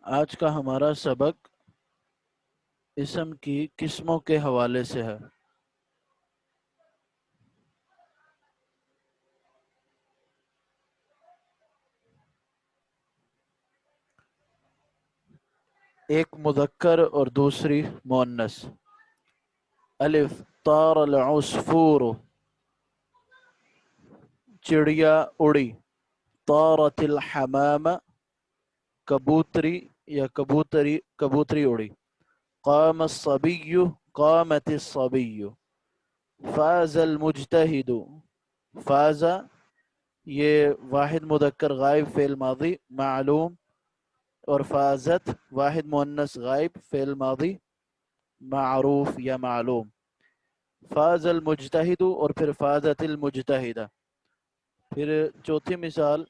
آج کا ہمارا سبق اسم کی قسموں کے حوالے سے ہے۔ ایک مذکر اور دوسری مؤنث۔ الف طار العصفور، چڑیا اڑی۔ طارت الحمام، کبوتری یا کبوتری اڑی۔ قام الصبی، قامت الصبی۔ فاز المجتہد، فاز یہ واحد مذکر غائب فعل ماضی معلوم، اور فازت واحد مؤنث غائب فعل ماضی معروف یا معلوم۔ فاز المجتہد اور پھر فازت المجتہدہ۔ پھر چوتھی مثال،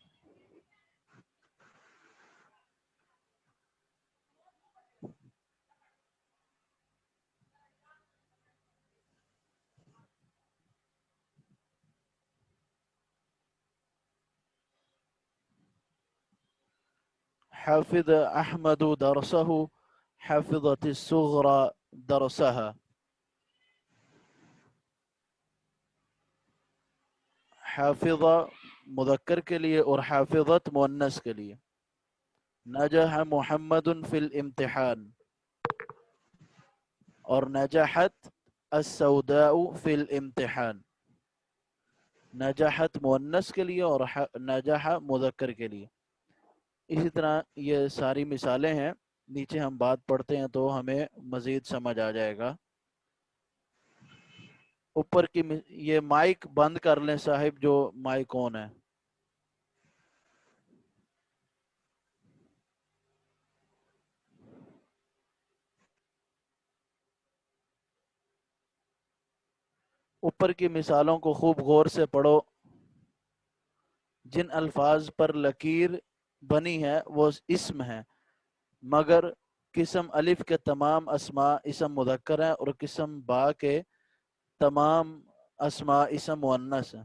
حفظ احمد درسہ، حفظت الصغرى درسها۔ حافظ مذکر کے لیے اور حافظت مؤنث کے لیے۔ نجح محمد فی الامتحان، اور نجحت السوداء فی الامتحان۔ نجحت مؤنث کے لیے اور نجح مذکر کے لیے۔ اسی طرح یہ ساری مثالیں ہیں، نیچے ہم بات پڑھتے ہیں تو ہمیں مزید سمجھ آ جائے گا۔ اوپر کی یہ مائک بند کر لیں صاحب، جو مائک آن ہے۔ اوپر کی مثالوں کو خوب غور سے پڑھو۔ جن الفاظ پر لکیر بنی ہے وہ اسم ہے، مگر قسم الف کے تمام اسماء اسم مذکر ہیں اور قسم با کے تمام اسماء اسم مؤنث ہیں۔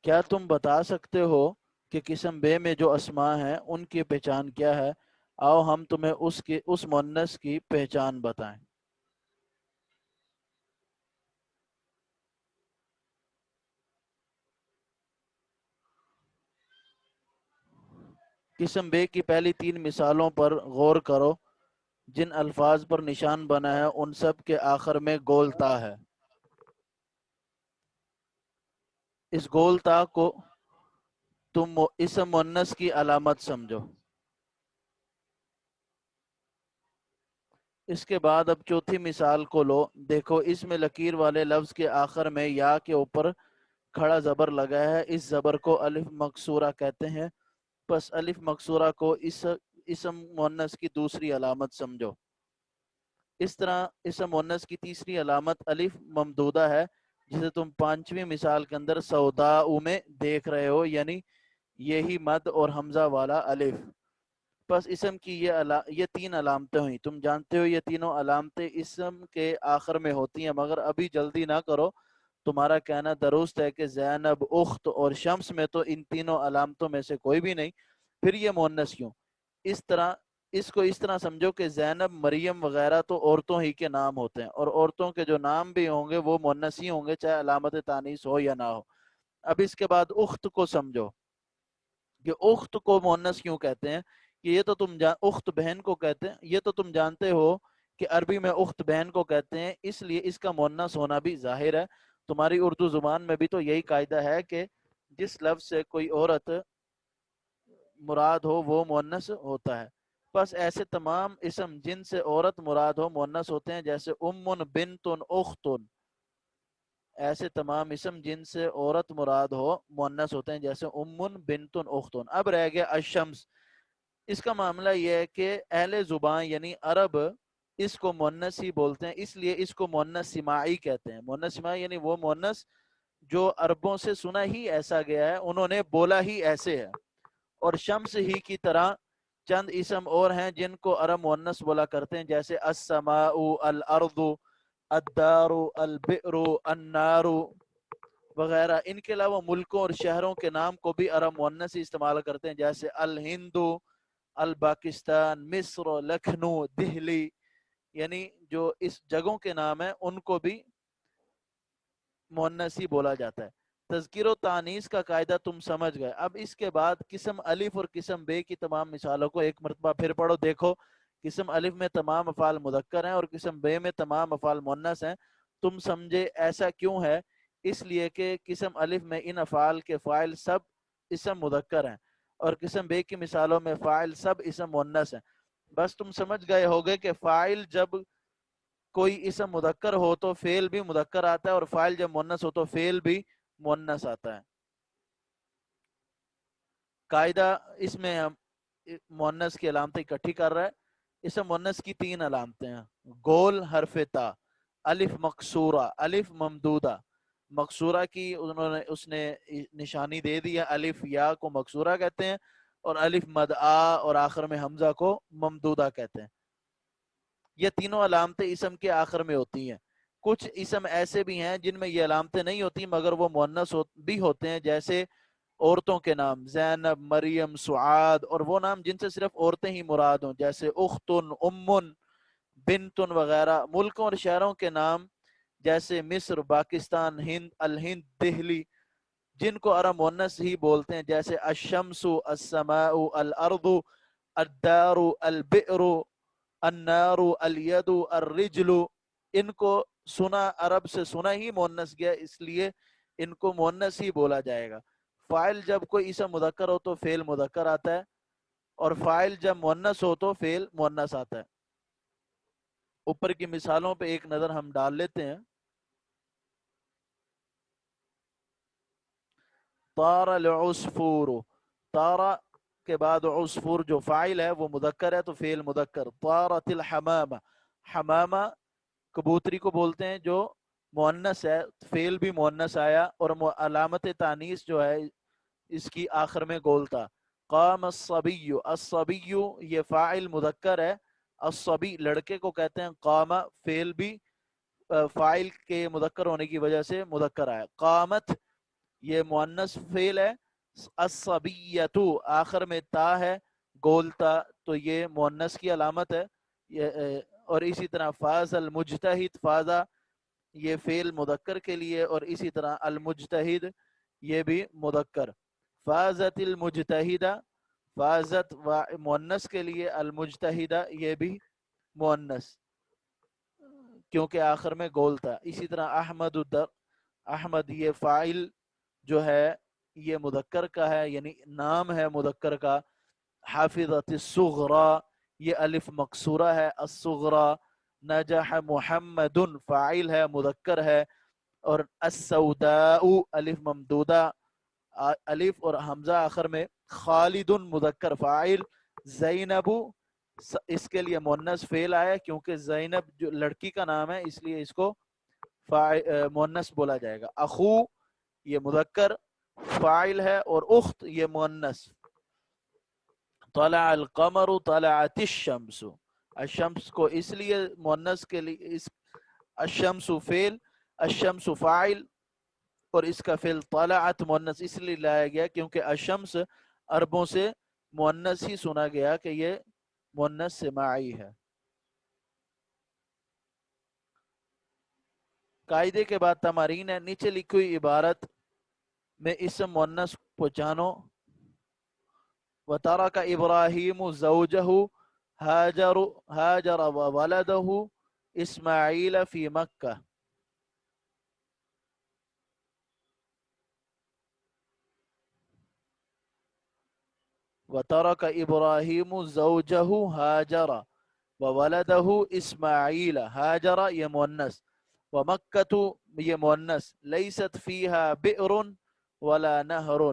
کیا تم بتا سکتے ہو کہ قسم بے میں جو اسماء ہیں ان کی پہچان کیا ہے؟ آؤ ہم تمہیں اس مؤنث کی پہچان بتائیں۔ قسم بے کی پہلی تین مثالوں پر غور کرو۔ جن الفاظ پر نشان بنا ہے ان سب کے آخر میں گول تا ہے۔ اس گول تا کو تم اسم مؤنث کی علامت سمجھو۔ اس کے بعد اب چوتھی مثال کو لو۔ دیکھو اس میں لکیر والے لفظ کے آخر میں یا کے اوپر کھڑا زبر لگا ہے، اس زبر کو الف مکسورہ کہتے ہیں۔ پس الف مکسورہ کو اسم مؤنث کی دوسری علامت سمجھو۔ اس طرح اسم مؤنث کی تیسری علامت الف ممدودہ ہے، جسے تم پانچویں مثال کے اندر سوداء میں دیکھ رہے ہو، یعنی یہی مد اور حمزہ والا الف۔ پس اسم کی یہ تین علامتیں ہوئیں۔ تم جانتے ہو یہ تینوں علامتیں اسم کے آخر میں ہوتی ہیں، مگر ابھی جلدی نہ کرو۔ تمہارا کہنا درست ہے کہ زینب، اخت اور شمس میں تو ان تینوں علامتوں میں سے کوئی بھی نہیں، پھر یہ مؤنث کیوں؟ اس کو اس طرح سمجھو کہ زینب، مریم وغیرہ تو عورتوں ہی کے نام ہوتے ہیں، اور عورتوں کے جو نام بھی ہوں گے وہ مؤنث ہی ہوں گے، چاہے علامت تانیث ہو یا نہ ہو۔ اب اس کے بعد اخت کو سمجھو کہ اخت کو مؤنث کیوں کہتے ہیں۔ کہ یہ تو اخت بہن کو کہتے ہیں، یہ تو تم جانتے ہو کہ عربی میں اخت بہن کو کہتے ہیں، اس لیے اس کا مؤنث ہونا بھی ظاہر ہے۔ تمہاری اردو زبان میں بھی تو یہی قاعدہ ہے کہ جس لفظ سے کوئی عورت مراد ہو وہ مؤنث ہوتا ہے۔ بس ایسے تمام اسم جن سے عورت مراد ہو مؤنث ہوتے ہیں، جیسے بنت اخت۔ ایسے تمام اسم جن سے عورت مراد ہو مؤنث ہوتے ہیں، جیسے بنت اخت۔ اب رہ گیا الشمس۔ اس کا معاملہ یہ ہے کہ اہل زبان یعنی عرب اس کو مؤنث ہی بولتے ہیں، اس لیے اس کو مؤنث سماعی کہتے ہیں۔ مؤنث سماعی یعنی وہ مؤنث جو عربوں سے سنا ہی ایسا گیا ہے، انہوں نے بولا ہی ایسے ہے۔ اور شمس ہی کی طرح چند اسم اور ہیں جن کو عرب مؤنث بولا کرتے ہیں، جیسے السماء، الارض، الدار، البئر، النار۔ وغیرہ. ان کے علاوہ ملکوں اور شہروں کے نام کو بھی عرب مؤنث ہی استعمال کرتے ہیں، جیسے الہندو، الپاکستان، مصر، لکھنؤ، دہلی. یعنی جو اس جگہوں کے نام ہیں ان کو بھی مؤنث ہی بولا جاتا ہے. تذکیر و تانیث کا قاعدہ تم سمجھ گئے. اب اس کے بعد قسم الف اور قسم بے کی تمام مثالوں کو ایک مرتبہ پھر پڑھو. دیکھو قسم الف میں تمام افعال مذکر ہیں اور قسم بے میں تمام افعال مؤنث ہیں. تم سمجھے ایسا کیوں ہے؟ اس لیے کہ قسم الف میں ان افعال کے فاعل سب اسم مذکر ہیں اور قسم بے کی مثالوں میں فاعل سب اسم مؤنث ہیں. بس تم سمجھ گئے ہوگے کہ فاعل جب کوئی اسم مذکر ہو تو فعل بھی مذکر آتا ہے، اور فاعل جب مؤنث ہو تو فعل بھی مؤنث آتا ہے. قاعدہ اس میں ہم مؤنث کی علامتیں اکٹھی کر رہا ہے. اسم مؤنث کی 3 علامتیں ہیں: گول، حرف تا، الف مقصورہ، الف ممدودہ. مقصورہ کی اس نے نشانی دے دی ہے، الف یا کو مقصورہ کہتے ہیں، اور الف مدعا اور آخر میں حمزہ کو ممدودہ کہتے ہیں. یہ تینوں علامتیں اسم کے آخر میں ہوتی ہیں. کچھ اسم ایسے بھی ہیں جن میں یہ علامتیں نہیں ہوتی مگر وہ مؤنث بھی ہوتے ہیں، جیسے عورتوں کے نام زینب، مریم، سعاد، اور وہ نام جن سے صرف عورتیں ہی مراد ہوں جیسے اختن، امن، بنتن وغیرہ. ملکوں اور شہروں کے نام جیسے مصر، پاکستان، ہند، الہند، دہلی، جن کو عرب مؤنث ہی بولتے ہیں جیسے الشمس، السماء، الارض، الدار، البئر، النار، الید، الرجل. ان کو سنا عرب سے سنا ہی مؤنث گیا، اس لیے ان کو مؤنث ہی بولا جائے گا. فاعل جب کوئی اسم مذکر ہو تو فعل مذکر آتا ہے، اور فاعل جب مؤنث ہو تو فعل مؤنث آتا ہے. اوپر کی مثالوں پہ ایک نظر ہم ڈال لیتے ہیں. طار العصفور، طارا کے بعد عصفور جو فاعل ہے وہ مذکر ہے تو فعل مذکر. طارت الحمامہ، حمامہ کبوتری کو بولتے ہیں جو مؤنث ہے، فعل بھی مؤنث آیا، اور علامت تانیث جو ہے اس کی آخر میں گول تھا. قام الصبی، الصبی یہ فاعل مذکر ہے، الصبی لڑکے کو کہتے ہیں. قام فعل بھی فاعل کے مذکر ہونے کی وجہ سے مذکر آیا. قامت یہ مؤنث فعل ہے. الصبیۃ آخر میں تا ہے، گول تا، تو یہ مؤنث کی علامت ہے. اور اسی طرح فاز المجتہد، فازا یہ فعل مذکر کے لیے، اور اسی طرح المجتہد یہ بھی مذکر. فازت المجتہدہ، فازت مؤنث کے لیے، المجتہدہ یہ بھی مؤنث کیونکہ آخر میں گول تھا. اسی طرح احمد احمد یہ فاعل جو ہے یہ مذکر کا ہے، یعنی نام ہے مذکر کا. حافظت الصغرى یہ الف مقصورہ ہے، الصغرى. نجح محمد فاعل ہے مذکر ہے، اور السوداء الف ممدودہ، الف اور حمزہ آخر میں. خالد مذکر فاعل. زینب اس کے لیے مؤنث فعل آیا کیونکہ زینب جو لڑکی کا نام ہے اس لیے اس کو مؤنث بولا جائے گا. اخو یہ مذکر فاعل ہے، اور اخت یہ مؤنث. طلع القمر، طلعت الشمس، الشمس کو اس لیے مؤنث کے لیے الشمس فعل، الشمس فاعل، اور اس کا فعل طلعت مؤنث اس لیے لایا گیا کیونکہ الشمس عربوں سے مؤنث ہی سنا گیا کہ یہ مؤنث سماعی ہے. قاعدے کے بعد تمارین ہے. نیچے لکھی ہوئی عبارت میں اسم مؤنث کو جانو. وَتَرَكَ إِبْرَاهِيمُ زَوْجَهُ هاجر وولده إسماعيل في مكة. وترك إبراهيم زوجه هاجر وولده إسماعيل. هاجر یہ مؤنث، ومكة یہ مؤنث. ليست فيها بئر ولا نهر.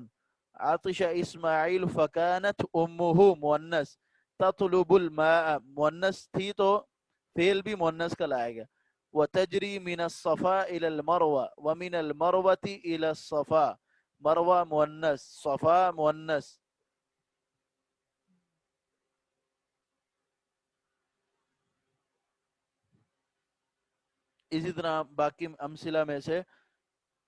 عطش إسماعيل فكانت أمه مؤنث. تطلب الماء مؤنث تھی تو فعل بھی مؤنث کا لائے گا. وتجري من الصفا إلى المروة ومن المروة إلى الصفا. مروہ مؤنث، صفا مؤنث. اسی طرح باقی امثلہ میں سے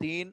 3,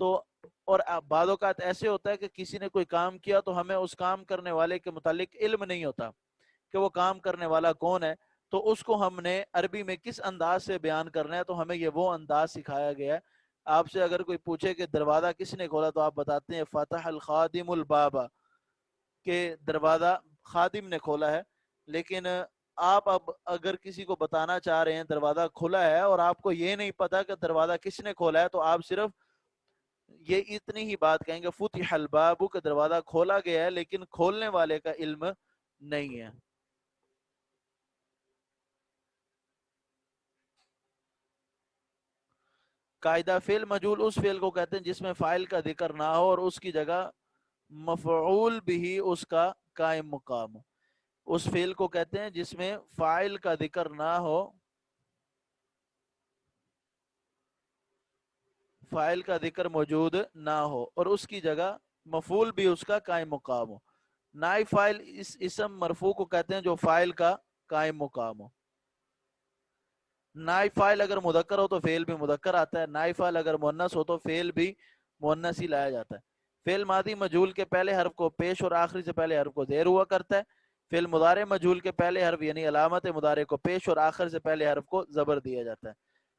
تو اور بعض اوقات ایسے ہوتا ہے کہ کسی نے کوئی کام کیا تو ہمیں اس کام کرنے والے کے متعلق علم نہیں ہوتا کہ وہ کام کرنے والا کون ہے، تو اس کو ہم نے عربی میں کس انداز سے بیان کرنا ہے، تو ہمیں یہ وہ انداز سکھایا گیا ہے۔ آپ سے اگر کوئی پوچھے کہ دروازہ کس نے کھولا تو آپ بتاتے ہیں فتح الخادم البابا، کہ دروازہ خادم نے کھولا ہے۔ لیکن آپ اب اگر کسی کو بتانا چاہ رہے ہیں دروازہ کھلا ہے اور آپ کو یہ نہیں پتا کہ دروازہ کس نے کھولا ہے، تو آپ صرف یہ اتنی ہی بات کہیں گے فتح الباب، کہ دروازہ کھولا گیا ہے لیکن کھولنے والے کا علم نہیں ہے۔ قاعدہ فعل مجہول اس فعل کو کہتے ہیں جس میں فاعل کا ذکر نہ ہو اور اس کی جگہ مفعول بھی اس کا قائم مقام ہو۔ اس فعل کو کہتے ہیں جس میں فاعل کا ذکر نہ ہو، فاعل کا ذکر موجود نہ ہو اور اس کی جگہ مفعول بھی اس کا قائم مقام ہو۔ نائب فاعل اس اسم مرفوع کو کہتے ہیں جو فاعل کا قائم مقام ہو۔ نائب فاعل اگر مذکر ہو تو فعل بھی مذکر آتا ہے، نائب فاعل اگر مؤنث ہو تو فعل بھی مؤنث ہی لایا جاتا ہے۔ فعل ماضی مجہول کے پہلے حرف کو پیش اور آخری سے پہلے حرف کو زیر ہوا کرتا ہے۔ فعل مضارع مجہول کے پہلے حرف یعنی علامت مضارع کو پیش اور آخر سے پہلے حرف کو زبر دیا جاتا ہے۔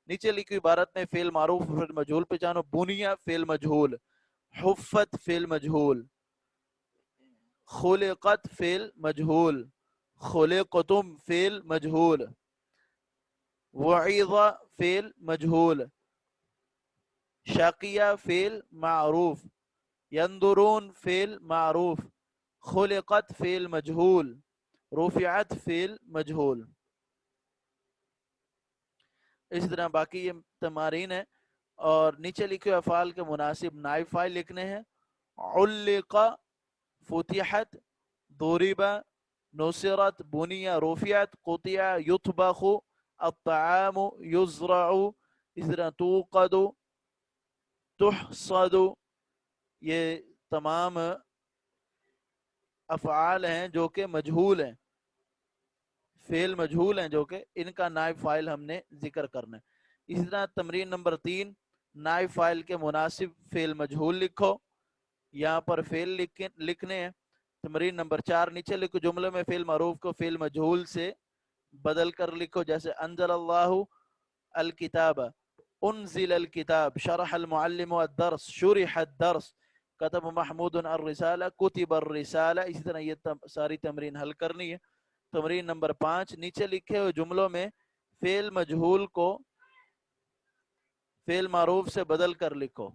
نیچے لکھی عبارت میں فعل معروف فعل مجہول پہچانو۔ بنیا فعل مجہول، حفت فعل مجہول، خلقت فعل مجہول، خلقتم فعل مجہول، وعظ فعل مجہول، شقیہ فعل معروف، ينظرون فعل معروف، خلقت فعل مجہول، رفعت فعل مجہول۔ اسی طرح باقی یہ تمارین ہیں اور نیچے لکھے افعال کے مناسب نائب فاعل لکھنے ہیں۔ علق، فتحت، ضرب، نصرت، بنی، رفعت، قطع، یطبخ، الطعام، یزرع، اسی طرح توقد، تحصد۔ یہ تمام افعال ہیں جو کہ مجہول ہیں، فعل مجہول ہیں جو کہ ان کا نائب فاعل ہم نے ذکر کرنا ہے۔ اسی طرح تمرین نمبر 3، نائب فاعل کے مناسب فعل مجہول لکھو، یہاں پر فعل لکھنے ہیں۔ تمرین نمبر 4، نیچے لکھو جملے میں فعل معروف کو فعل مجہول سے بدل کر لکھو، جیسے انزل اللہ الکتاب، انزل الکتاب، شرح المعلم الدرس، شرح الدرس، کتب محمود الرسالہ، کتب الرسالہ۔ اسی طرح یہ ساری تمرین حل کرنی ہے۔ تمرین نمبر 5، نیچے لکھے ہوئے جملوں میں فعل مجہول کو فعل معروف سے بدل کر لکھو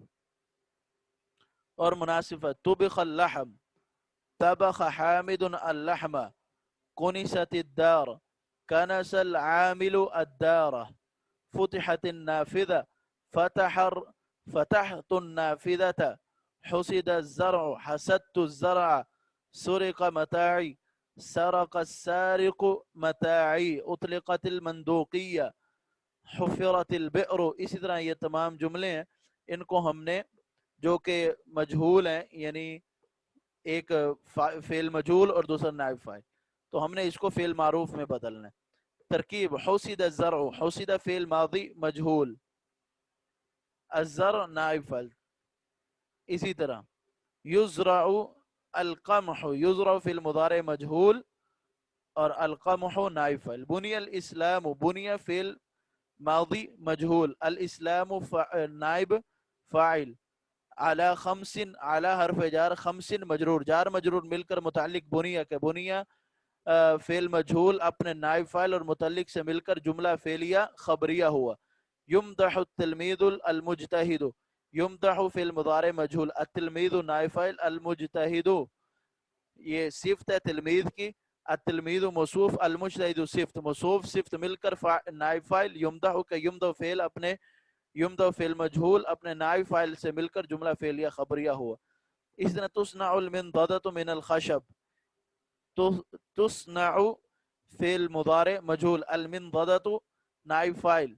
اور مناسب ہے۔ طبخ اللحم، طبخ حامد اللحم، کنست الدار، کنس العامل الدار، فتحت النافذة، فتحت النافذة، حصد الزرع، حسدت الزرع، سرق متاعي، سرق السارق متاعي، اطلقت المندوقية، حفرت البئر۔ اسی طرح یہ تمام جملے ہیں، ان کو ہم نے جو کہ مجہول ہیں، یعنی ایک فعل مجہول اور دوسرا نائب فاعل، تو ہم نے اس کو فعل معروف میں بدلنا ہے۔ ترکیب: حصد الزرع، حصد فعل ماضی مجہول، الزرع نائب فاعل۔ اسی طرح یزرع القمح، یزرع فعل مضارع مجہول اور القمح نائب فاعل۔ بنی الاسلام، بنی فعل ماضی مجہول، الاسلام نائب فاعل۔ علی خمس، علی حرف جار، خمس مجرور، جار مجرور مل کر متعلق بنیہ کے بنیہ فعل مجہول اپنے نائب فاعل اور متعلق سے مل کر جملہ فعلیہ خبریہ ہوا۔ یمدح التلمیذ المجتہد، یمدح فعل مضارع مجہول، التلمیذ نائب فاعل، المجتہد یہ صفت ہے تلمیذ کی، التلمیذ موصوف، المجتہد صفت، موصوف صفت مل کر نائب فاعل، یمدح کا یمدح فعل اپنے یمدح فعل مجہول اپنے نائب فاعل سے مل کر جملہ فعلیہ خبریہ ہوا۔ اس طرح تصنع المنضدۃ من الخشب، تصنع فعل مضارع مجہول، المنضدۃ نائب فاعل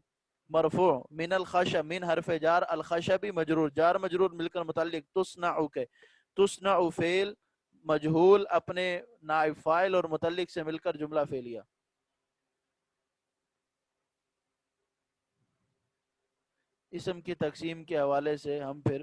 مرفوع، من الخشب من حرف جار، الخشبی مجرور، جار مجرور مل کر متعلق تصنع کے، تصنع فعل مجہول اپنے نائب فاعل اور متعلق سے مل کر جملہ فعلیہ۔ اسم کی تقسیم کے حوالے سے ہم پھر